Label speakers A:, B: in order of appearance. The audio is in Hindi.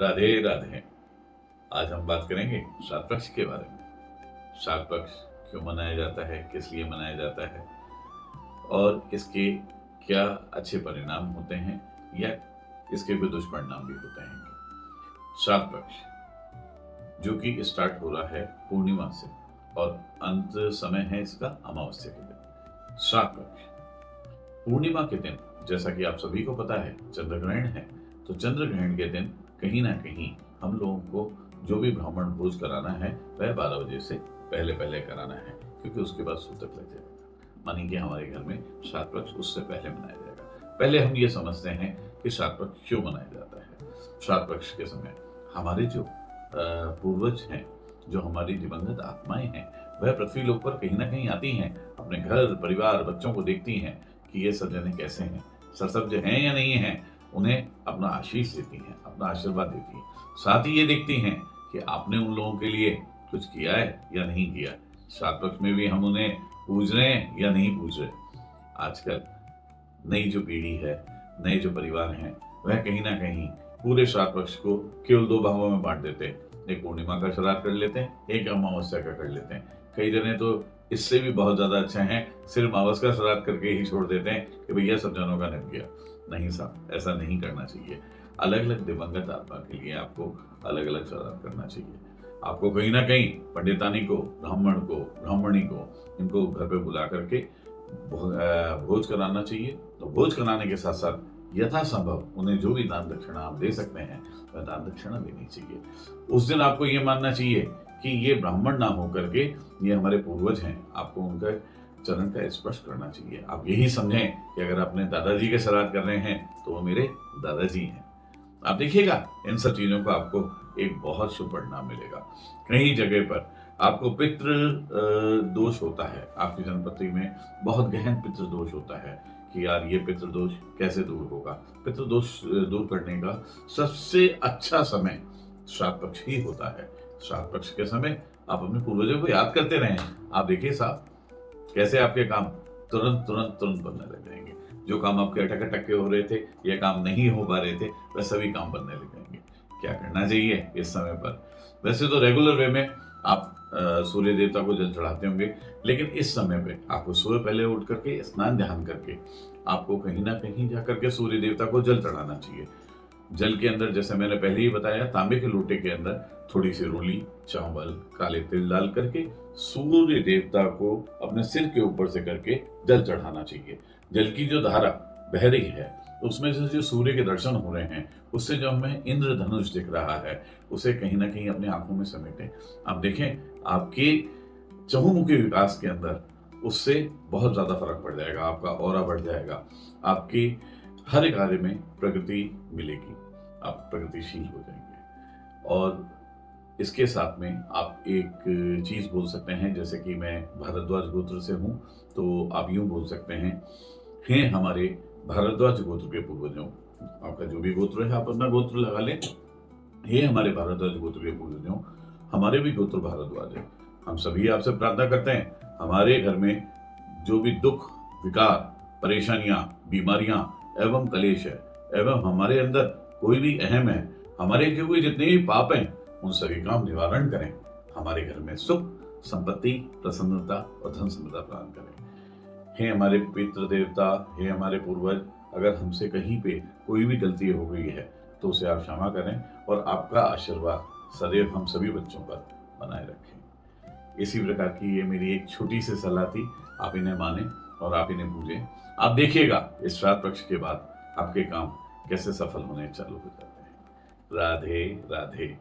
A: राधे राधे। आज हम बात करेंगे श्राद्ध पक्ष के बारे में। श्राद्ध पक्ष क्यों मनाया जाता है, किस लिए मनाया जाता है और इसके क्या अच्छे परिणाम होते हैं या इसके कोई दुष्परिणाम भी होते हैं। श्राद्ध पक्ष जो कि स्टार्ट हो रहा है पूर्णिमा से और अंत समय है इसका अमावस्या के दिन। श्राद्ध पक्ष पूर्णिमा के दिन, जैसा कि आप सभी को पता है, चंद्र ग्रहण है, तो चंद्र ग्रहण के दिन कहीं ना कहीं हम लोगों को जो भी ब्राह्मण भोज कराना है वह 12 बजे से पहले पहले कराना है, क्योंकि उसके बाद सूतक लग जाएगा। मानी कि हमारे घर में श्राद्ध पक्ष उससे पहले मनाया जाएगा। पहले हम ये समझते हैं कि श्राद्ध पक्ष क्यों मनाया जाता है। श्राद्ध पक्ष के समय हमारे जो पूर्वज हैं, जो हमारी दिवंगत आत्माएं हैं, वह पृथ्वी लोक पर कहीं ना कहीं आती हैं, अपने घर परिवार बच्चों को देखती हैं कि ये सब जने कैसे हैं, सरसब्ज हैं या नहीं हैं, उन्हें अपना आशीष देती हैं, अपना आशीर्वाद देती हैं। साथ ही ये देखती हैं कि आपने उन लोगों के लिए कुछ किया है या नहीं किया। श्राद्ध पक्ष में भी हम उन्हें पूज रहे हैं या नहीं पूज रहे। आजकल नई जो पीढ़ी है, नए जो परिवार हैं, वह कहीं ना कहीं पूरे श्राद्ध पक्ष को केवल 2 भागों में बांट देते हैं। एक पूर्णिमा का श्राद्ध कर लेते हैं, एक अमावस्या का कर लेते हैं। कई जने तो इससे भी बहुत ज्यादा अच्छे हैं, सिर्फ अमावस्या का श्राद्ध करके ही छोड़ देते हैं कि भैया सब जनों का निप गया। नहीं साहब, ऐसा नहीं करना चाहिए। अलग अलग दिवंगत आत्मा के लिए आपको अलग अलग श्राद्ध करना चाहिए। आपको कहीं ना कहीं पंडितानी को, ब्राह्मण को, ब्राह्मणी को, इनको घर पे बुला करके भोज कराना चाहिए। तो भोज कराने के साथ साथ यथासंभव उन्हें जो भी दान दक्षिणा आप दे सकते हैं वह दान दक्षिणा देनी चाहिए। उस दिन आपको ये मानना चाहिए कि ये ब्राह्मण ना होकर के ये हमारे पूर्वज हैं, आपको उनका चरण का स्पर्श करना चाहिए। आप यही समझें कि अगर अपने दादाजी के श्राद्ध कर रहे हैं तो वो मेरे दादाजी हैं। आप देखिएगा इन सब चीजों का आपको एक बहुत शुभ परिणाम मिलेगा। कई जगह पर आपको पितृ दोष होता है, आपकी जन्मपत्री में बहुत गहन पितृ दोष होता है कि यार ये पितृ दोष कैसे दूर होगा। पितृ दोष दूर करने का सबसे अच्छा समय श्राद्ध पक्ष ही होता है। श्राद्ध पक्ष के समय आप अपने पूर्वजों को याद करते रहें। आप देखिए साहब कैसे आपके काम तुरंत तुरंत तुरंत बनने लग जाएंगे। जो काम आपके अटक अटक के हो रहे थे या काम नहीं हो पा रहे थे, वह सभी काम बनने लग जाएंगे। क्या करना चाहिए इस समय पर? वैसे तो रेगुलर वे में आप सूर्य देवता को जल चढ़ाते होंगे, लेकिन इस समय पे आपको सुबह पहले उठ करके स्नान ध्यान करके आपको कहीं ना कहीं जा करके सूर्य देवता को जल चढ़ाना चाहिए। जल के अंदर, जैसे मैंने पहले ही बताया, तांबे के लोटे के अंदर थोड़ी सी रोली, चावल, काले तिल डाल करके सूर्य देवता को अपने सिर के ऊपर से करके जल चढ़ाना चाहिए। जल की जो धारा बह रही है उसमें से जो सूर्य के दर्शन हो रहे हैं, उससे जो हमें इंद्रधनुष दिख रहा है, उसे कहीं ना कहीं अपनी आंखों में समेटें। आप देखें आपके चहुमुखी विकास के अंदर उससे बहुत ज्यादा फर्क पड़ जाएगा। आपका ऑरा बढ़ जाएगा, आपकी हर कार्य में प्रगति मिलेगी, आप प्रगतिशील हो जाएंगे। और इसके साथ में आप एक चीज बोल सकते हैं, जैसे कि मैं भारद्वाज गोत्र से हूं, तो आप यूं बोल सकते हैं हमारे भारद्वाज गोत्र के पूर्वजों। आपका जो भी गोत्र है आप अपना गोत्र लगा लें। हे हमारे भारद्वाज गोत्र के पूर्वजों, हमारे भी गोत्र भारद्वाज है। हम सभी आपसे प्रार्थना करते हैं, हमारे घर में जो भी दुख, विकार, परेशानियां, बीमारियां एवं कलेश है, एवं हमारे अंदर कोई भी अहम है, हमारे किए हुए जितने भी पाप हैं, उन सभी का निवारण करें। हमारे घर में सुख, संपत्ति, प्रसन्नता और धन समृद्धि प्रदान करें। हे हमारे पितृ देवता, हे हमारे पूर्वज, अगर हमसे कहीं पे कोई भी गलती हो गई है तो उसे आप क्षमा करें और आपका आशीर्वाद सदैव हम सभी बच्चों पर बनाए रखें। इसी प्रकार की ये मेरी एक छोटी सी सलाह थी। आप इन्हें माने और आप इन्हें पूजें। आप देखिएगा इस श्राद्ध पक्ष के बाद आपके काम कैसे सफल होने चालू हो जाते हैं। राधे राधे।